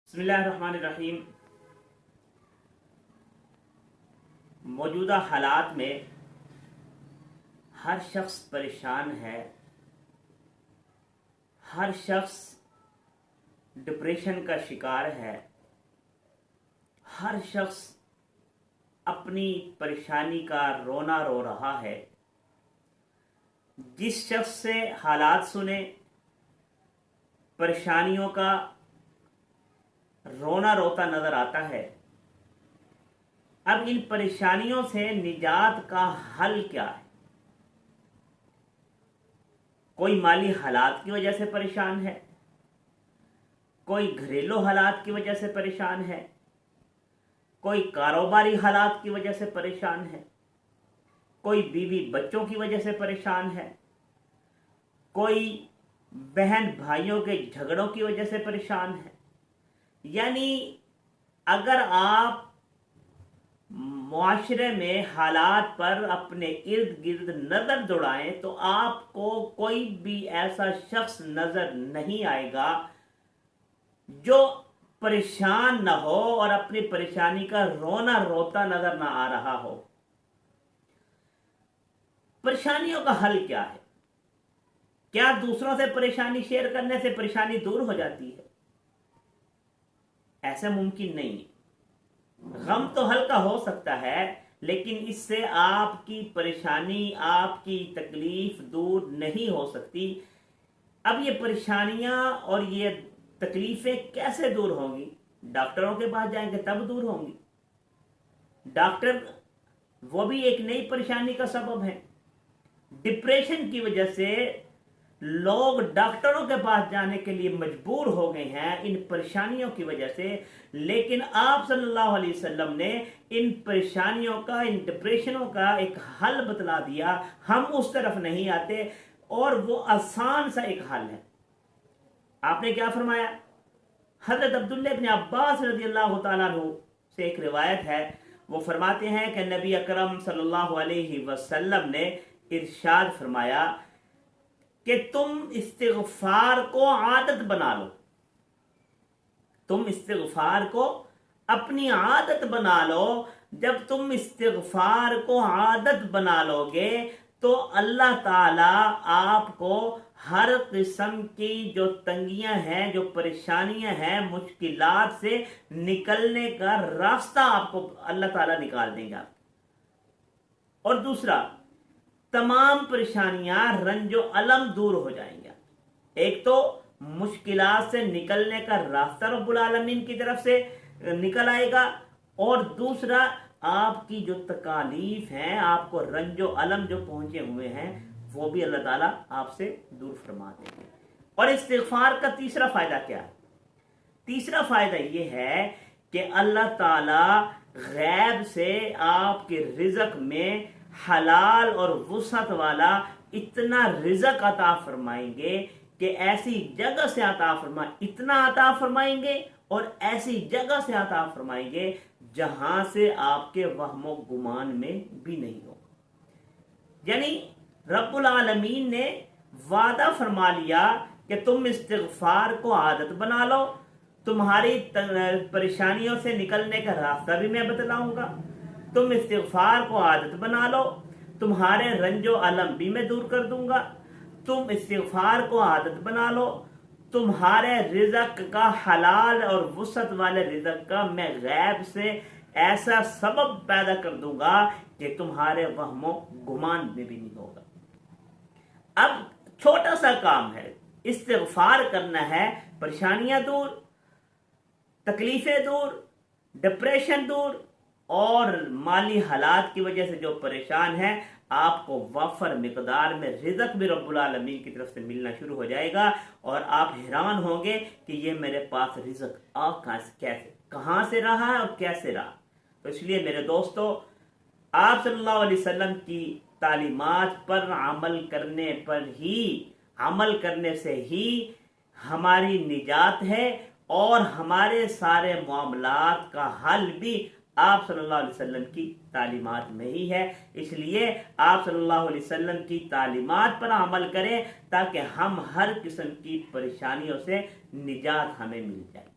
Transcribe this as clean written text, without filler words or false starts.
बिस्मिल्लाहिर्रहमानिर्रहीम। मौजूदा हालात में हर शख्स परेशान है। हर शख्स डिप्रेशन का शिकार है। हर शख्स अपनी परेशानी का रोना रो रहा है। जिस शख्स से हालात सुने, परेशानियों का रोना रोता नजर आता है। अब इन परेशानियों से निजात का हल क्या है? कोई माली हालात की वजह से परेशान है, कोई घरेलू हालात की वजह से परेशान है, कोई कारोबारी हालात की वजह से परेशान है, कोई बीवी बच्चों की वजह से परेशान है, कोई बहन भाइयों के झगड़ों की वजह से परेशान है। यानी अगर आप मुआशरे में हालात पर अपने इर्द गिर्द नजर दौड़ाएं तो आपको कोई भी ऐसा शख्स नजर नहीं आएगा जो परेशान न हो और अपनी परेशानी का रोना रोता नजर ना आ रहा हो। परेशानियों का हल क्या है? क्या दूसरों से परेशानी शेयर करने से परेशानी दूर हो जाती है? ऐसा मुमकिन नहीं। गम तो हल्का हो सकता है, लेकिन इससे आपकी परेशानी, आपकी तकलीफ दूर नहीं हो सकती। अब ये परेशानियां और ये तकलीफें कैसे दूर होंगी? डॉक्टरों के पास जाएंगे तब दूर होंगी। डॉक्टर वो भी एक नई परेशानी का सबब है। डिप्रेशन की वजह से लोग डॉक्टरों के पास जाने के लिए मजबूर हो गए हैं इन परेशानियों की वजह से। लेकिन आप सल्लल्लाहु अलैहि वसल्लम ने इन परेशानियों का, इन डिप्रेशनों का एक हल बतला दिया। हम उस तरफ नहीं आते और वो आसान सा एक हल है। आपने क्या फरमाया? हजरत अब्दुल्लाह इब्न अब्बास रज़ियल्लाहु ताला अन्हु से एक रिवायत है। वो फरमाते हैं कि नबी अकरम सल्लल्लाहु अलैहि वसल्लम ने इरशाद फरमाया कि तुम इस्तिग़फ़ार को आदत बना लो। तुम इस्तिग़फ़ार को अपनी आदत बना लो। जब तुम इस्तिग़फ़ार को आदत बना लोगे तो अल्लाह ताला आपको हर किस्म की जो तंगियां हैं, जो परेशानियां हैं, मुश्किलात से निकलने का रास्ता आपको अल्लाह ताला निकाल देगा। और दूसरा, तमाम परेशानियां, रंजो अलम दूर हो जाएंगे। एक तो मुश्किलात से निकलने का रास्ता रब्बुल आलमीन की तरफ से निकल आएगा, और दूसरा आपकी जो तकालीफ हैं, आपको रंजो अलम जो पहुंचे हुए हैं, वो भी अल्लाह ताला आपसे दूर फरमा देंगे। और इस्तिग़फ़ार का तीसरा फायदा क्या है? तीसरा फायदा यह है कि अल्लाह ताला गैब से आपके रिज़्क़ में हलाल और वुसअत वाला इतना रिज़्क़ अता फरमाएंगे कि ऐसी जगह से अता इतना अता फरमाएंगे और ऐसी जगह से अता फरमाएंगे जहां से आपके वहमो गुमान में भी नहीं होगा। यानी रब्बुल आलमीन ने वादा फरमा लिया कि तुम इस्तिग़फ़ार को आदत बना लो, तुम्हारी परेशानियों से निकलने का रास्ता भी मैं बतलाऊंगा। तुम इस्तिग़फ़ार को आदत बना लो, तुम्हारे रंजो अलम भी मैं दूर कर दूंगा। तुम इस्तिग़फ़ार को आदत बना लो, तुम्हारे रिज़्क़ का, हलाल और वुसअत वाले रिज़्क़ का मैं गैब से ऐसा सबब पैदा कर दूंगा कि तुम्हारे वहमो गुमान में भी नहीं होगा। अब छोटा सा काम है, इस्तिग़फ़ार करना है, परेशानियां दूर, तकलीफें दूर, डिप्रेशन दूर, और माली हालात की वजह से जो परेशान है, आपको वफर मिकदार में रिज़्क़ भी रब्बुल आलमीन की तरफ से मिलना शुरू हो जाएगा। और आप हैरान होंगे कि ये मेरे पास रिज़्क़ कैसे, कहां से रहा है और कैसे रहा। तो इसलिए मेरे दोस्तों, आप सल्लल्लाहु अलैहि वसल्लम की तालीमात पर अमल करने से ही हमारी निजात है, और हमारे सारे मामलात का हल भी आप सल्लल्लाहु अलैहि वसल्लम की तालीमात में ही है। इसलिए आप सल्लल्लाहु अलैहि वसल्लम की तालीमात पर अमल करें ताकि हम हर किस्म की परेशानियों से निजात हमें मिल जाए।